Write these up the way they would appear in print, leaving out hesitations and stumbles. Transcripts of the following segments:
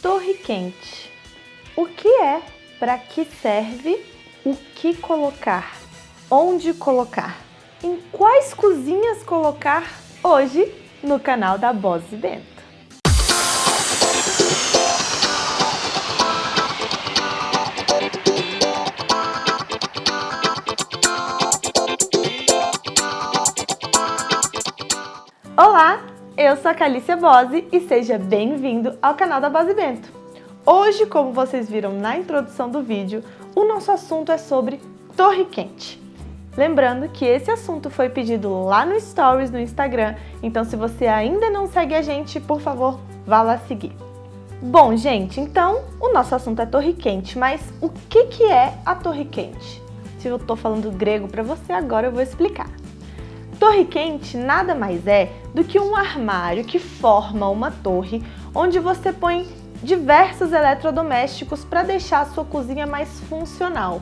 Torre quente. O que é? Para que serve? O que colocar? Onde colocar? Em quais cozinhas colocar? Hoje no canal da Boss e Bento. Olá, eu sou a Calícia Bose e seja bem-vindo ao canal da Boss e Bento. Hoje, como vocês viram na introdução do vídeo, o nosso assunto é sobre torre quente. Lembrando que esse assunto foi pedido lá no Stories no Instagram, então se você ainda não segue a gente, por favor, vá lá seguir. Bom, gente, então o nosso assunto é torre quente, mas o que é a torre quente? Se eu tô falando grego para você, agora eu vou explicar. Torre quente nada mais é do que um armário que forma uma torre onde você põe diversos eletrodomésticos para deixar a sua cozinha mais funcional.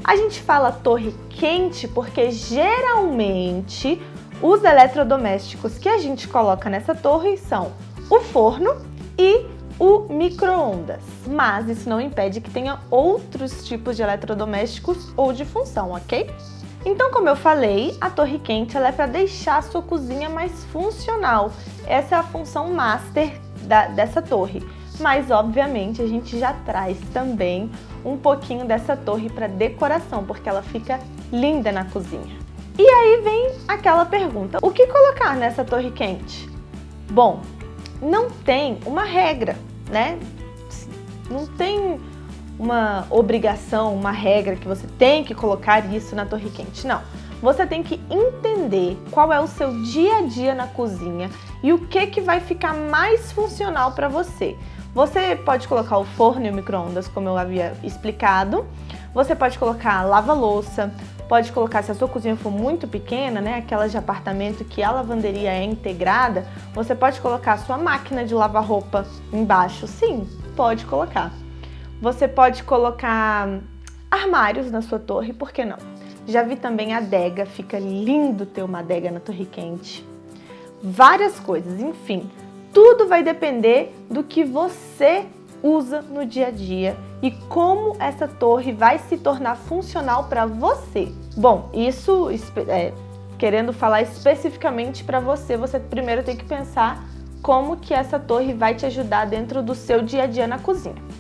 A gente fala torre quente porque geralmente os eletrodomésticos que a gente coloca nessa torre são o forno e o micro-ondas, mas isso não impede que tenha outros tipos de eletrodomésticos ou de função, ok? Então, como eu falei, a torre quente ela é para deixar a sua cozinha mais funcional. Essa é a função master dessa torre. Mas, obviamente, a gente já traz também um pouquinho dessa torre para decoração, porque ela fica linda na cozinha. E aí vem aquela pergunta, o que colocar nessa torre quente? Bom, não tem uma regra, né? Não tem uma obrigação, uma regra que você tem que colocar isso na torre quente. Não, você tem que entender qual é o seu dia a dia na cozinha e o que vai ficar mais funcional para você. Você pode colocar o forno e o micro-ondas, como eu havia explicado. Você pode colocar lava-louça, pode colocar, se a sua cozinha for muito pequena, né, aquelas de apartamento que a lavanderia é integrada, você pode colocar a sua máquina de lavar roupa embaixo. Sim, pode colocar. Você pode colocar armários na sua torre, por que não? Já vi também adega, fica lindo ter uma adega na torre quente. Várias coisas, enfim, tudo vai depender do que você usa no dia a dia e como essa torre vai se tornar funcional para você. Bom, isso querendo falar especificamente para você, você primeiro tem que pensar como que essa torre vai te ajudar dentro do seu dia a dia na cozinha.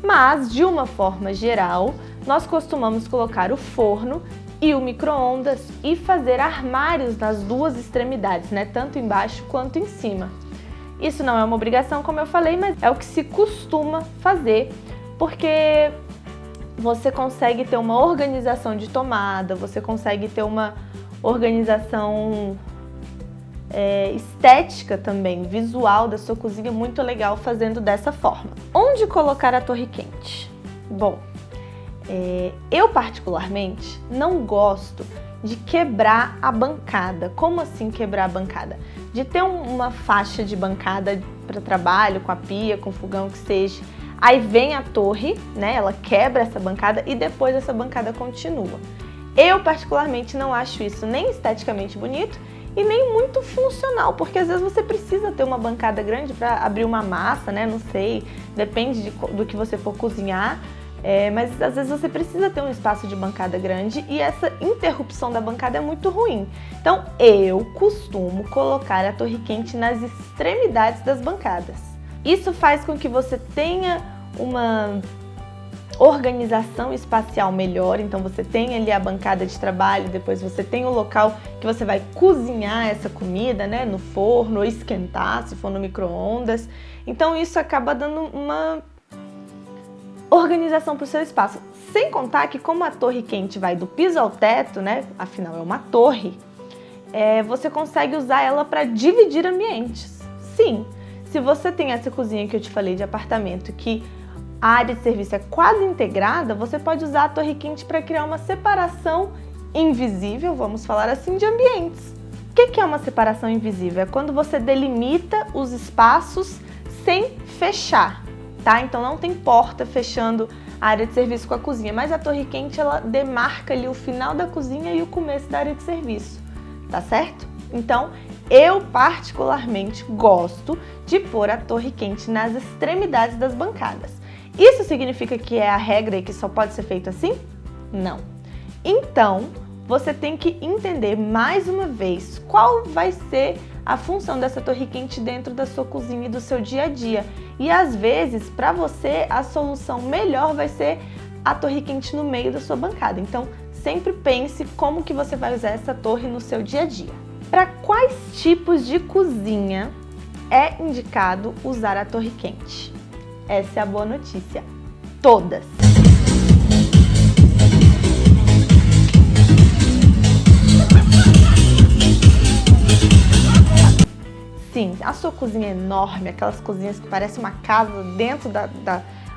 Mas, de uma forma geral, nós costumamos colocar o forno e o micro-ondas e fazer armários nas duas extremidades, né? Tanto embaixo quanto em cima. Isso não é uma obrigação, como eu falei, mas é o que se costuma fazer, porque você consegue ter uma organização de tomada, você consegue ter uma organização estética também, visual da sua cozinha muito legal fazendo dessa forma. Onde colocar a torre quente? Bom, eu particularmente não gosto de quebrar a bancada. Como assim quebrar a bancada? De ter uma faixa de bancada para trabalho, com a pia, com o fogão, que seja. Aí vem a torre, né? Ela quebra essa bancada e depois essa bancada continua. Eu particularmente não acho isso nem esteticamente bonito e nem muito funcional, porque às vezes você precisa ter uma bancada grande para abrir uma massa, né? Não sei, depende do que você for cozinhar, mas às vezes você precisa ter um espaço de bancada grande e essa interrupção da bancada é muito ruim. Então eu costumo colocar a torre quente nas extremidades das bancadas. Isso faz com que você tenha uma organização espacial melhor, então você tem ali a bancada de trabalho, depois você tem o local que você vai cozinhar essa comida, né, no forno ou esquentar, se for no micro-ondas. Então isso acaba dando uma organização para o seu espaço. Sem contar que como a torre quente vai do piso ao teto, né, afinal é uma torre, você consegue usar ela para dividir ambientes. Sim, se você tem essa cozinha que eu te falei de apartamento que a área de serviço é quase integrada, você pode usar a torre quente para criar uma separação invisível, vamos falar assim, de ambientes. O que é uma separação invisível? É quando você delimita os espaços sem fechar, tá? Então não tem porta fechando a área de serviço com a cozinha, mas a torre quente ela demarca ali o final da cozinha e o começo da área de serviço, tá certo? Então Eu particularmente gosto de pôr a torre quente nas extremidades das bancadas. Isso significa que é a regra e que só pode ser feito assim? Não. Então, você tem que entender mais uma vez qual vai ser a função dessa torre quente dentro da sua cozinha e do seu dia a dia. E às vezes, para você, a solução melhor vai ser a torre quente no meio da sua bancada. Então, sempre pense como que você vai usar essa torre no seu dia a dia. Para quais tipos de cozinha é indicado usar a torre quente? Essa é a boa notícia. Todas! Sim, a sua cozinha é enorme, aquelas cozinhas que parecem uma casa dentro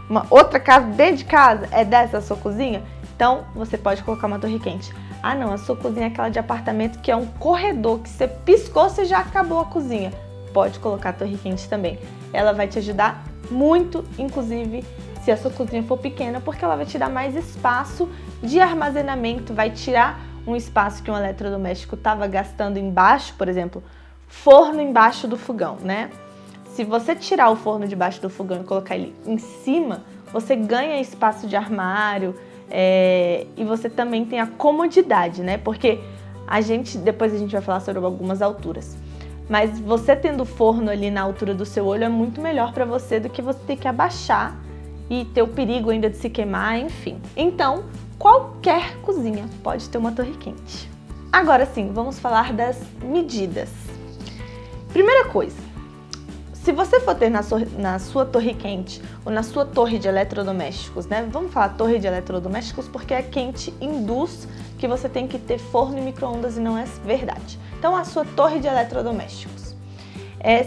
uma outra casa dentro de casa, é dessa a sua cozinha? Então, você pode colocar uma torre quente. Ah não, a sua cozinha é aquela de apartamento que é um corredor, que você piscou, você já acabou a cozinha. Pode colocar a torre quente também. Ela vai te ajudar muito, inclusive, se a sua cozinha for pequena, porque ela vai te dar mais espaço de armazenamento, vai tirar um espaço que um eletrodoméstico estava gastando embaixo, por exemplo, forno embaixo do fogão, né? Se você tirar o forno debaixo do fogão e colocar ele em cima, você ganha espaço de armário, e você também tem a comodidade, né? Porque depois a gente vai falar sobre algumas alturas. Mas você tendo o forno ali na altura do seu olho é muito melhor para você do que você ter que abaixar e ter o perigo ainda de se queimar, enfim. Então, qualquer cozinha pode ter uma torre quente. Agora sim, vamos falar das medidas. Primeira coisa, se você for ter na sua torre quente ou na sua torre de eletrodomésticos, né? Vamos falar torre de eletrodomésticos porque a quente induz que você tem que ter forno e micro-ondas e não é verdade. Então, a sua torre de eletrodomésticos.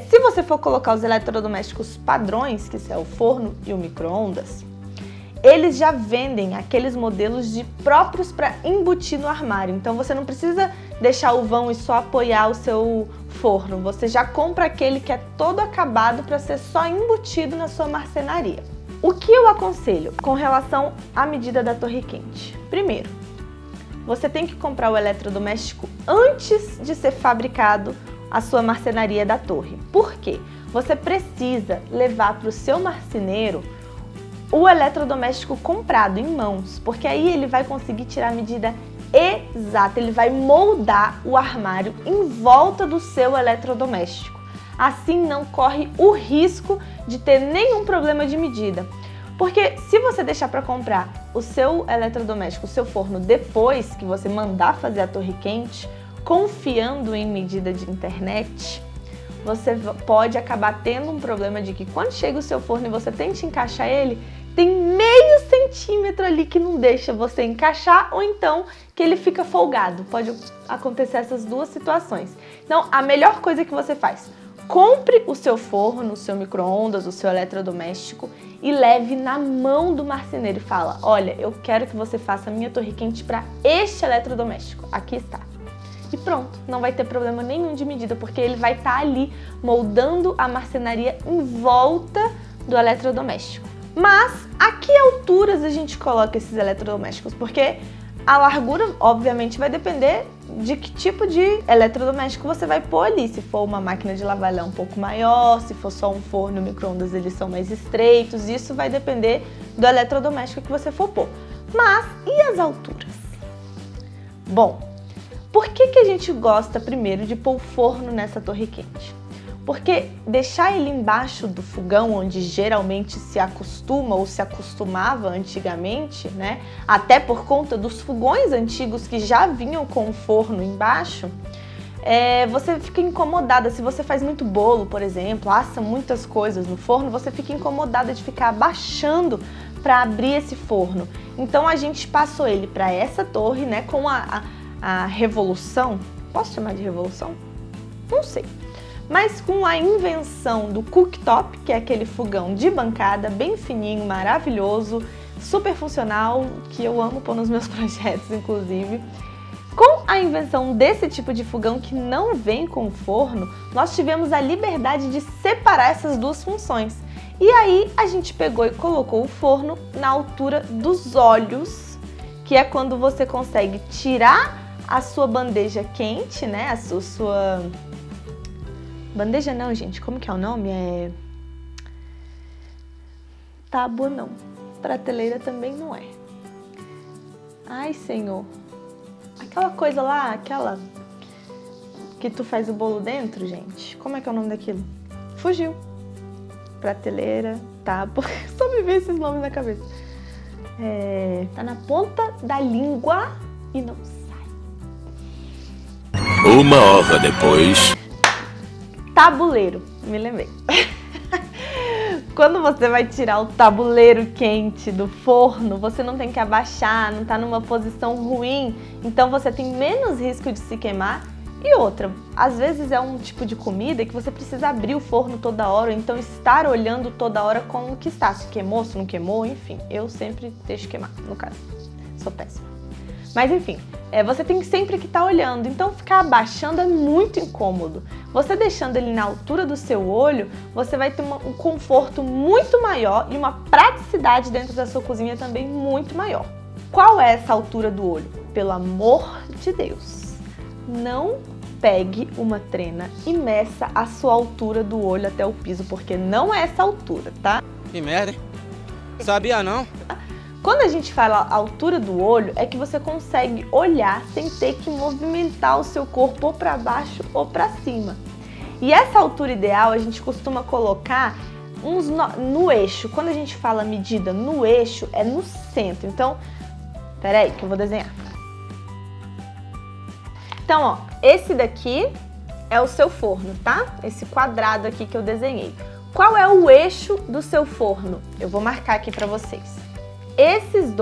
Se você for colocar os eletrodomésticos padrões, que é o forno e o micro-ondas, eles já vendem aqueles modelos próprios para embutir no armário. Então, você não precisa deixar o vão e só apoiar o seu forno. Você já compra aquele que é todo acabado para ser só embutido na sua marcenaria. O que eu aconselho com relação à medida da torre quente? Primeiro, você tem que comprar o eletrodoméstico antes de ser fabricado a sua marcenaria da torre. Por quê? Você precisa levar para o seu marceneiro o eletrodoméstico comprado em mãos, porque aí ele vai conseguir tirar a medida exata, ele vai moldar o armário em volta do seu eletrodoméstico. Assim não corre o risco de ter nenhum problema de medida. Porque se você deixar para comprar o seu eletrodoméstico, o seu forno, depois que você mandar fazer a torre quente, confiando em medida de internet, você pode acabar tendo um problema de que quando chega o seu forno e você tenta encaixar ele, tem meio centímetro ali que não deixa você encaixar, ou então que ele fica folgado. Pode acontecer essas duas situações. Então, a melhor coisa que você faz, compre o seu forno, o seu micro-ondas, o seu eletrodoméstico e leve na mão do marceneiro e fala: olha, eu quero que você faça a minha torre quente para este eletrodoméstico. Aqui está. E pronto, não vai ter problema nenhum de medida, porque ele vai estar ali moldando a marcenaria em volta do eletrodoméstico. Mas a que alturas a gente coloca esses eletrodomésticos? Porque a largura, obviamente, vai depender de que tipo de eletrodoméstico você vai pôr ali. Se for uma máquina de lavar, ela é um pouco maior. Se for só um forno, micro-ondas, eles são mais estreitos. Isso vai depender do eletrodoméstico que você for pôr. Mas e as alturas? Bom, por que a gente gosta primeiro de pôr o forno nessa torre quente? Porque deixar ele embaixo do fogão, onde geralmente se acostuma ou se acostumava antigamente, né? Até por conta dos fogões antigos que já vinham com o forno embaixo, você fica incomodada. Se você faz muito bolo, por exemplo, assa muitas coisas no forno, você fica incomodada de ficar abaixando para abrir esse forno. Então a gente passou ele para essa torre, né? Com a revolução, posso chamar de revolução? Não sei. Mas com a invenção do cooktop, que é aquele fogão de bancada, bem fininho, maravilhoso, super funcional, que eu amo pôr nos meus projetos, inclusive. Com a invenção desse tipo de fogão que não vem com forno, nós tivemos a liberdade de separar essas duas funções. E aí a gente pegou e colocou o forno na altura dos olhos, que é quando você consegue tirar a sua bandeja quente, né, Bandeja não, gente. Como que é o nome? Tábua não. Prateleira também não é. Ai, Senhor. Aquela coisa lá, aquela que tu faz o bolo dentro, gente. Como é que é o nome daquilo? Fugiu. Prateleira, tábua. Só me veio esses nomes na cabeça. Tá na ponta da língua e não sai. 1 hora depois. Tabuleiro. Me lembrei. Quando você vai tirar o tabuleiro quente do forno, você não tem que abaixar, não tá numa posição ruim, então você tem menos risco de se queimar. E outra, às vezes é um tipo de comida que você precisa abrir o forno toda hora, então estar olhando toda hora como que está, se queimou, se não queimou, enfim. Eu sempre deixo queimar, no caso. Sou péssima. Mas enfim, você tem sempre que estar olhando, então ficar abaixando é muito incômodo. Você deixando ele na altura do seu olho, você vai ter um conforto muito maior e uma praticidade dentro da sua cozinha também muito maior. Qual é essa altura do olho? Pelo amor de Deus, não pegue uma trena e meça a sua altura do olho até o piso, porque não é essa altura, tá? Que merda, hein? Sabia não? Quando a gente fala a altura do olho, é que você consegue olhar sem ter que movimentar o seu corpo ou para baixo ou para cima. E essa altura ideal a gente costuma colocar no eixo. Quando a gente fala medida no eixo, é no centro. Então, peraí que eu vou desenhar. Então, ó, esse daqui é o seu forno, tá? Esse quadrado aqui que eu desenhei. Qual é o eixo do seu forno? Eu vou marcar aqui para vocês. Essas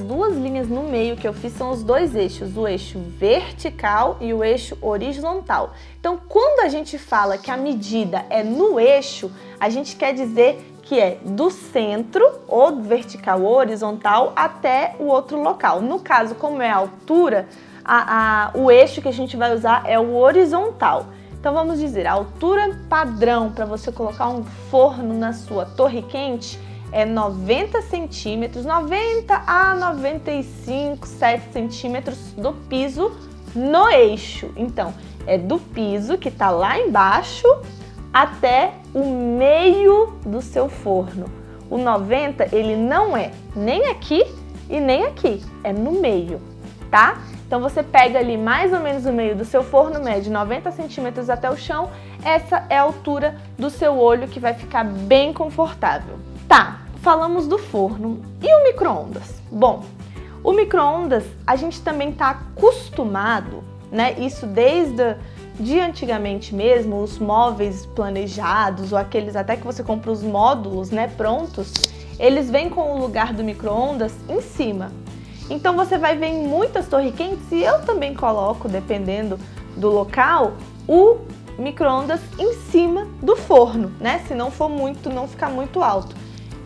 duas linhas no meio que eu fiz são os dois eixos, o eixo vertical e o eixo horizontal. Então, quando a gente fala que a medida é no eixo, a gente quer dizer que é do centro, ou vertical ou horizontal, até o outro local. No caso, como é a altura, o eixo que a gente vai usar é o horizontal. Então, vamos dizer, a altura padrão para você colocar um forno na sua torre quente é 90 centímetros, 90 a 95, 7 centímetros do piso no eixo. Então, é do piso, que está lá embaixo, até o meio do seu forno. O 90, ele não é nem aqui e nem aqui, é no meio, tá? Então, você pega ali mais ou menos o meio do seu forno, mede 90 centímetros até o chão. Essa é a altura do seu olho, que vai ficar bem confortável. Tá, falamos do forno. E o micro-ondas? Bom, o micro-ondas a gente também está acostumado, né? Isso desde antigamente mesmo, os móveis planejados ou aqueles até que você compra os módulos, né, prontos, eles vêm com o lugar do micro-ondas em cima. Então você vai ver em muitas torres quentes, e eu também coloco, dependendo do local, o micro-ondas em cima do forno, né? Se não for muito, não ficar muito alto.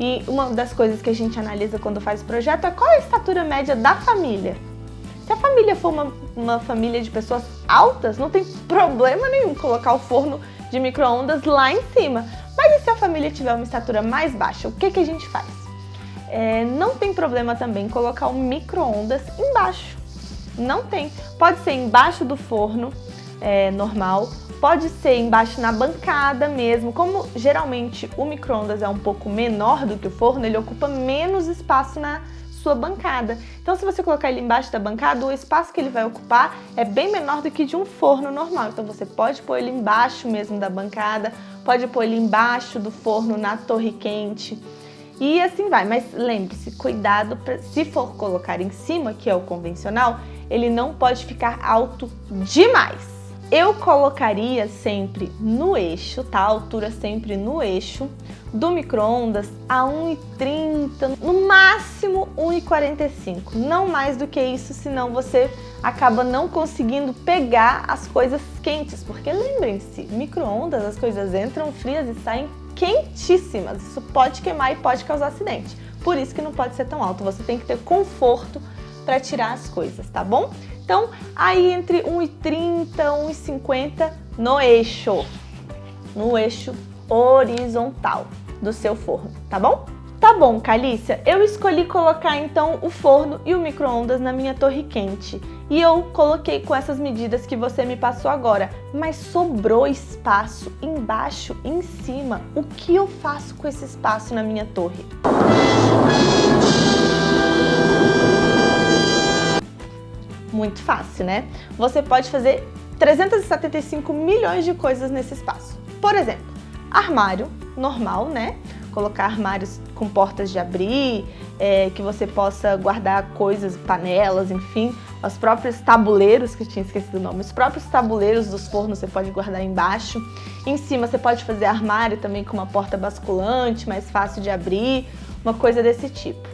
E uma das coisas que a gente analisa quando faz o projeto é qual é a estatura média da família. Se a família for uma família de pessoas altas, não tem problema nenhum colocar o forno de micro-ondas lá em cima. Mas e se a família tiver uma estatura mais baixa, o que a gente faz? Não tem problema também colocar o micro-ondas embaixo. Não tem. Pode ser embaixo do forno normal, pode ser embaixo na bancada mesmo. Como geralmente o micro-ondas é um pouco menor do que o forno, ele ocupa menos espaço na sua bancada. Então, se você colocar ele embaixo da bancada, o espaço que ele vai ocupar é bem menor do que de um forno normal. Então, você pode pôr ele embaixo mesmo da bancada, pode pôr ele embaixo do forno na torre quente. E assim vai, mas lembre-se, cuidado, se for colocar em cima, que é o convencional, ele não pode ficar alto demais. Eu colocaria sempre no eixo, tá? A altura sempre no eixo do micro-ondas a 1,30, no máximo 1,45. Não mais do que isso, senão você acaba não conseguindo pegar as coisas quentes. Porque lembrem-se, micro-ondas, as coisas entram frias e saem quentíssimas. Isso pode queimar e pode causar acidente. Por isso que não pode ser tão alto. Você tem que ter conforto para tirar as coisas, tá bom? Então, aí entre 1,30 e 1,50 no eixo horizontal do seu forno, tá bom? Tá bom, Calícia, eu escolhi colocar então o forno e o micro-ondas na minha torre quente. E eu coloquei com essas medidas que você me passou agora, mas sobrou espaço embaixo e em cima. O que eu faço com esse espaço na minha torre? Muito fácil, né? Você pode fazer 375 milhões de coisas nesse espaço. Por exemplo, armário normal, né? Colocar armários com portas de abrir, que você possa guardar coisas, panelas, enfim. Os próprios tabuleiros, que eu tinha esquecido o nome, os próprios tabuleiros dos fornos você pode guardar embaixo. Em cima você pode fazer armário também com uma porta basculante, mais fácil de abrir, uma coisa desse tipo.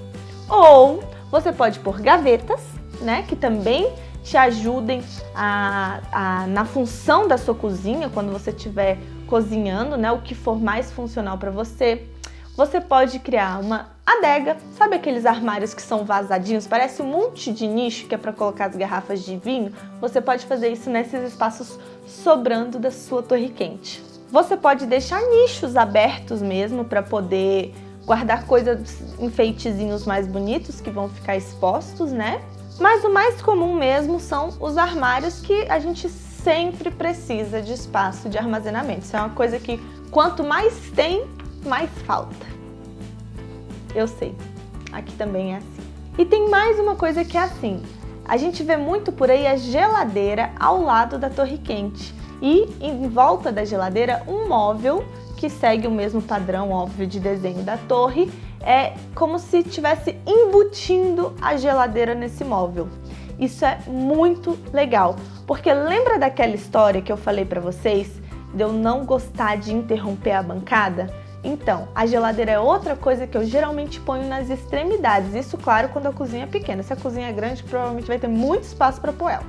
Ou você pode pôr gavetas, né, que também te ajudem na função da sua cozinha, quando você estiver cozinhando, né, o que for mais funcional para você. Você pode criar uma adega, sabe aqueles armários que são vazadinhos, parece um monte de nicho que é para colocar as garrafas de vinho? Você pode fazer isso nesses espaços sobrando da sua torre quente. Você pode deixar nichos abertos mesmo para poder guardar coisas, enfeitezinhos mais bonitos que vão ficar expostos, né? Mas o mais comum mesmo são os armários, que a gente sempre precisa de espaço de armazenamento. Isso é uma coisa que quanto mais tem, mais falta. Eu sei, aqui também é assim. E tem mais uma coisa que é assim, a gente vê muito por aí a geladeira ao lado da torre quente e em volta da geladeira um móvel que segue o mesmo padrão óbvio de desenho da torre, é como se estivesse embutindo a geladeira nesse móvel. Isso é muito legal, porque lembra daquela história que eu falei para vocês de eu não gostar de interromper a bancada? Então, a geladeira é outra coisa que eu geralmente ponho nas extremidades. Isso, claro, quando a cozinha é pequena. Se a cozinha é grande, provavelmente vai ter muito espaço para pôr ela.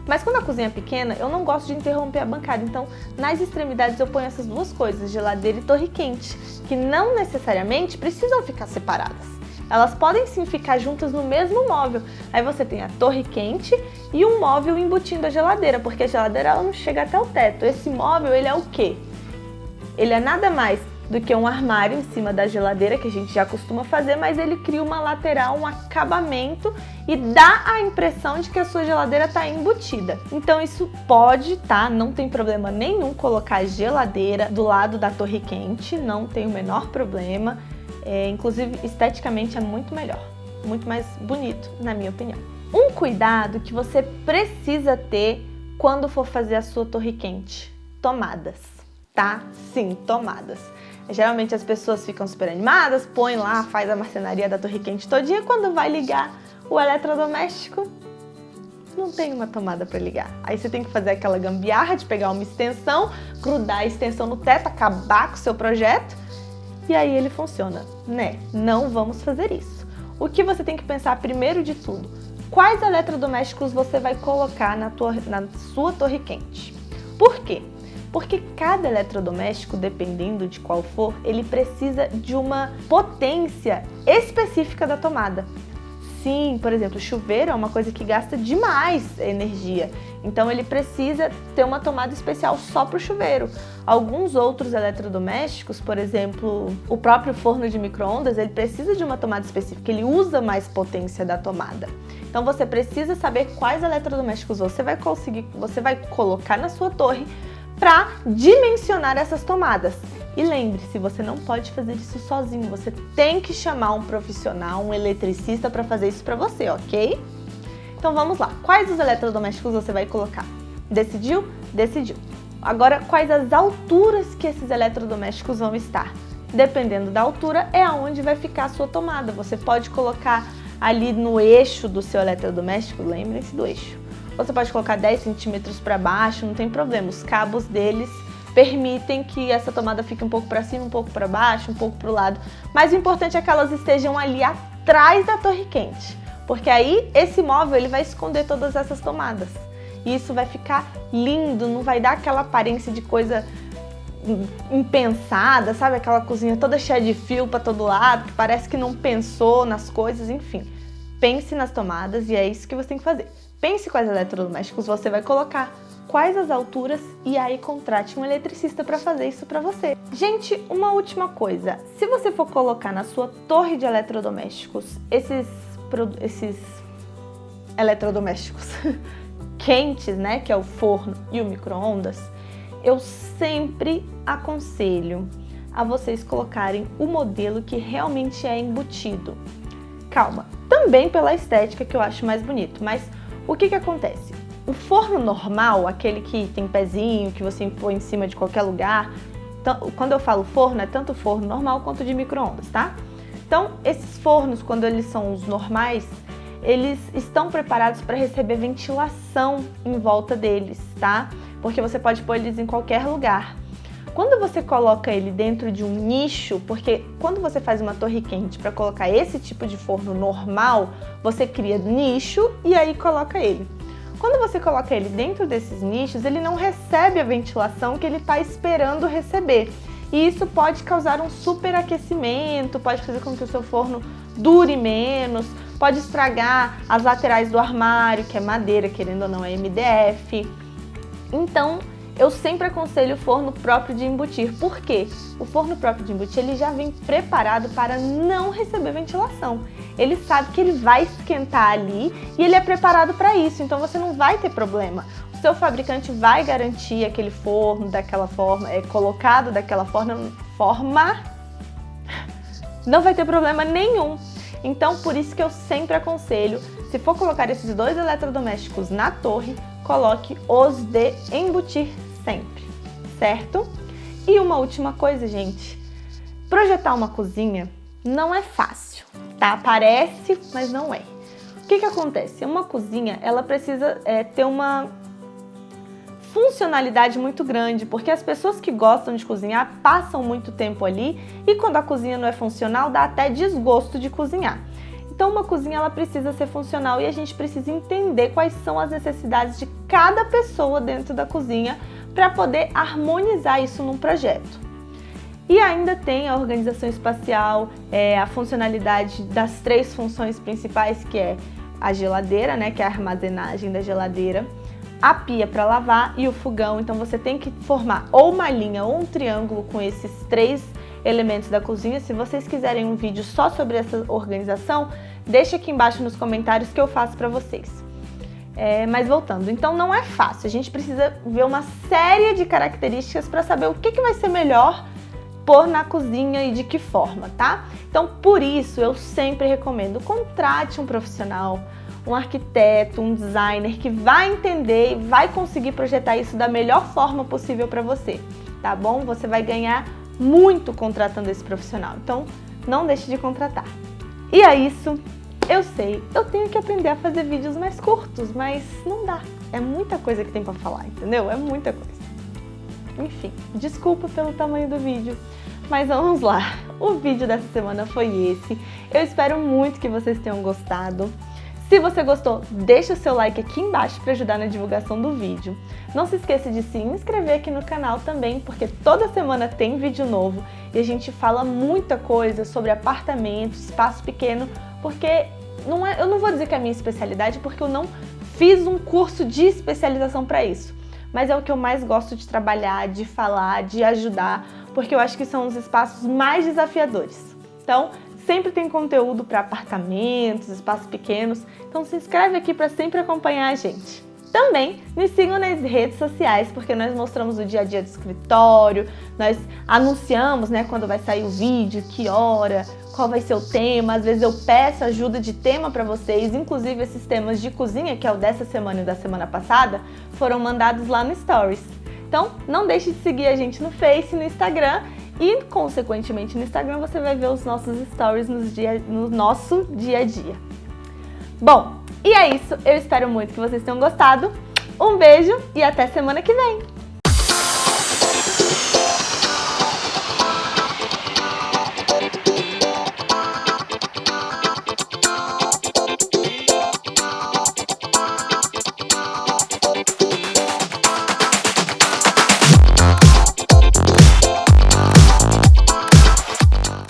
Mas quando a cozinha é pequena, eu não gosto de interromper a bancada. Então, nas extremidades eu ponho essas duas coisas, geladeira e torre quente, que não necessariamente precisam ficar separadas. Elas podem sim ficar juntas no mesmo móvel. Aí você tem a torre quente e um móvel embutindo a geladeira, porque a geladeira ela não chega até o teto. Esse móvel, ele é o quê? Ele é nada mais do que um armário em cima da geladeira, que a gente já costuma fazer, mas ele cria uma lateral, um acabamento e dá a impressão de que a sua geladeira está embutida. Então isso pode, tá? Não tem problema nenhum colocar a geladeira do lado da torre quente, não tem o menor problema. Inclusive, esteticamente é muito melhor, muito mais bonito, na minha opinião. Um cuidado que você precisa ter quando for fazer a sua torre quente: tomadas, tá? Sim, tomadas. Geralmente as pessoas ficam super animadas, põe lá, faz a marcenaria da torre quente todinha, quando vai ligar o eletrodoméstico, não tem uma tomada para ligar. Aí você tem que fazer aquela gambiarra de pegar uma extensão, grudar a extensão no teto, acabar com o seu projeto, e aí ele funciona, né? Não vamos fazer isso. O que você tem que pensar primeiro de tudo: quais eletrodomésticos você vai colocar na sua torre quente? Por quê? Porque cada eletrodoméstico, dependendo de qual for, ele precisa de uma potência específica da tomada. Sim, por exemplo, o chuveiro é uma coisa que gasta demais energia, então ele precisa ter uma tomada especial só para o chuveiro. Alguns outros eletrodomésticos, por exemplo, o próprio forno de micro-ondas, ele precisa de uma tomada específica, ele usa mais potência da tomada. Então você precisa saber quais eletrodomésticos você vai colocar na sua torre para dimensionar essas tomadas. E lembre-se, você não pode fazer isso sozinho, você tem que chamar um profissional, um eletricista para fazer isso para você, ok? Então vamos lá, quais os eletrodomésticos você vai colocar? Decidiu? Decidiu. Agora, quais as alturas que esses eletrodomésticos vão estar? Dependendo da altura, é aonde vai ficar a sua tomada. Você pode colocar ali no eixo do seu eletrodoméstico, lembrem-se do eixo. Você pode colocar 10 centímetros para baixo, não tem problema. Os cabos deles permitem que essa tomada fique um pouco para cima, um pouco para baixo, um pouco para o lado. Mas o importante é que elas estejam ali atrás da torre quente, porque aí esse móvel ele vai esconder todas essas tomadas. E isso vai ficar lindo, não vai dar aquela aparência de coisa impensada, sabe? Aquela cozinha toda cheia de fio para todo lado, que parece que não pensou nas coisas, enfim. Pense nas tomadas e é isso que você tem que fazer. Pense quais eletrodomésticos você vai colocar, quais as alturas e aí contrate um eletricista para fazer isso para você. Gente, uma última coisa, se você for colocar na sua torre de eletrodomésticos esses eletrodomésticos quentes, né, que é o forno e o micro-ondas, eu sempre aconselho a vocês colocarem o modelo que realmente é embutido. Calma, também pela estética que eu acho mais bonito, mas o que acontece? O forno normal, aquele que tem pezinho, que você põe em cima de qualquer lugar, então, quando eu falo forno, é tanto forno normal quanto de micro-ondas, tá? Então, esses fornos, quando eles são os normais, eles estão preparados para receber ventilação em volta deles, tá? Porque você pode pôr eles em qualquer lugar. Quando você coloca ele dentro de um nicho, porque quando você faz uma torre quente para colocar esse tipo de forno normal, você cria nicho e aí coloca ele. Quando você coloca ele dentro desses nichos, ele não recebe a ventilação que ele está esperando receber. E isso pode causar um superaquecimento, pode fazer com que o seu forno dure menos, pode estragar as laterais do armário, que é madeira, querendo ou não, é MDF. Então, eu sempre aconselho o forno próprio de embutir. Por quê? O forno próprio de embutir, ele já vem preparado para não receber ventilação. Ele sabe que ele vai esquentar ali e ele é preparado para isso, então você não vai ter problema. O seu fabricante vai garantir aquele forno daquela forma, colocado daquela forma, não vai ter problema nenhum. Então, por isso que eu sempre aconselho, se for colocar esses dois eletrodomésticos na torre, coloque os de embutir sempre, certo? E uma última coisa, gente, projetar uma cozinha não é fácil, tá? Parece, mas não é. O que acontece? Uma cozinha, ela precisa ter uma funcionalidade muito grande, porque as pessoas que gostam de cozinhar passam muito tempo ali e quando a cozinha não é funcional, dá até desgosto de cozinhar. Então uma cozinha ela precisa ser funcional e a gente precisa entender quais são as necessidades de cada pessoa dentro da cozinha para poder harmonizar isso num projeto. E ainda tem a organização espacial, a funcionalidade das 3 funções principais, que é a geladeira, né, que é a armazenagem da geladeira, a pia para lavar e o fogão. Então você tem que formar ou uma linha ou um triângulo com esses 3 elementos da cozinha. Se vocês quiserem um vídeo só sobre essa organização, deixa aqui embaixo nos comentários que eu faço para vocês. Mas voltando, então não é fácil, a gente precisa ver uma série de características para saber o que vai ser melhor pôr na cozinha e de que forma, tá? Então por isso eu sempre recomendo, contrate um profissional, um arquiteto, um designer que vai entender e vai conseguir projetar isso da melhor forma possível para você, tá bom? Você vai ganhar muito contratando esse profissional, então não deixe de contratar. E é isso, eu sei, eu tenho que aprender a fazer vídeos mais curtos, mas não dá, é muita coisa que tem pra falar, entendeu? É muita coisa. Enfim, desculpa pelo tamanho do vídeo, mas vamos lá, o vídeo dessa semana foi esse, eu espero muito que vocês tenham gostado. Se você gostou, deixa o seu like aqui embaixo para ajudar na divulgação do vídeo. Não se esqueça de se inscrever aqui no canal também, porque toda semana tem vídeo novo e a gente fala muita coisa sobre apartamento, espaço pequeno, porque eu não vou dizer que é a minha especialidade, porque eu não fiz um curso de especialização para isso. Mas é o que eu mais gosto de trabalhar, de falar, de ajudar, porque eu acho que são os espaços mais desafiadores. Então, sempre tem conteúdo para apartamentos, espaços pequenos, então se inscreve aqui para sempre acompanhar a gente. Também me sigam nas redes sociais, porque nós mostramos o dia a dia do escritório, nós anunciamos, né, quando vai sair o vídeo, que hora, qual vai ser o tema, às vezes eu peço ajuda de tema para vocês, inclusive esses temas de cozinha, que é o dessa semana e da semana passada, foram mandados lá no Stories. Então não deixe de seguir a gente no Face, no Instagram, e, consequentemente, no Instagram você vai ver os nossos stories no nosso dia a dia. Bom, e é isso. Eu espero muito que vocês tenham gostado. Um beijo e até semana que vem!